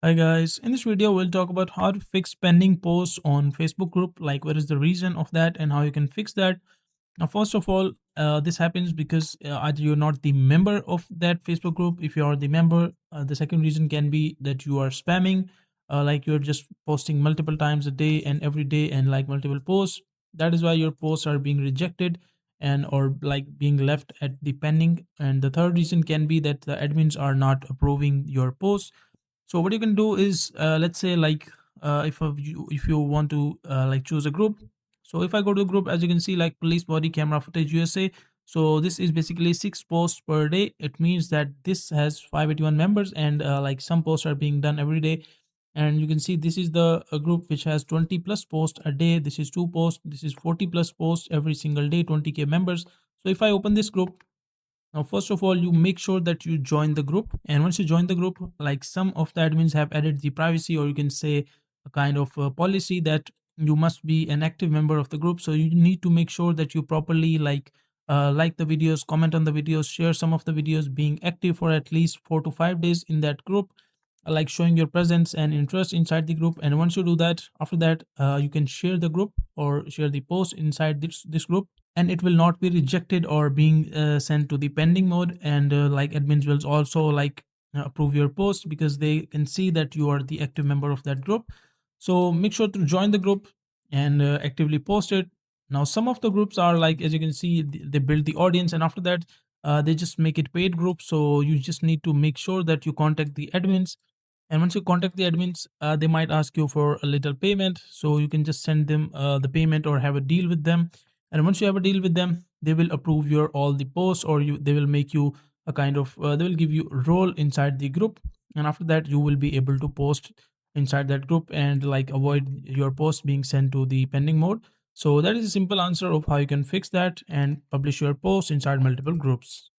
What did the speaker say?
Hi guys, in this video we'll talk about how to fix pending posts on Facebook group, like what is the reason of that and how you can fix that. Now first of all, this happens because either you're not the member of that Facebook group. If you are the member, the second reason can be that you are spamming, like you're just posting multiple times a day and every day and like multiple posts. That is why your posts are being rejected and or like being left at the pending. And the third reason can be that the admins are not approving your posts. So what you can do is, let's say like if you want to like choose a group. So if I go to a group, as you can see, like police body camera footage USA. So this is basically 6 posts per day. It means that this has 581 members, and like some posts are being done every day. And you can see this is the group which has 20 plus posts a day. This is 2 posts. This is 40 plus posts every single day, 20K members. So if I open this group, now, first of all, you make sure that you join the group. And once you join the group, like some of the admins have added the privacy, or you can say a kind of policy that you must be an active member of the group. So you need to make sure that you properly like the videos, comment on the videos, share some of the videos, being active for at least 4 to 5 days in that group, like showing your presence and interest inside the group. And once you do that, after that, you can share the group or share the post inside this group, and it will not be rejected or being sent to the pending mode. And like admins will also like approve your post because they can see that you are the active member of that group. So make sure to join the group and actively post it. Now some of the groups are like, as you can see, they build the audience, and after that they just make it paid group. So you just need to make sure that you contact the admins, and once you contact the admins, they might ask you for a little payment. So you can just send them the payment or have a deal with them. And once you have a deal with them, they will approve your all the posts, or they will make you a kind of they will give you a role inside the group. And after that, you will be able to post inside that group and like avoid your post being sent to the pending mode. So that is a simple answer of how you can fix that and publish your post inside multiple groups.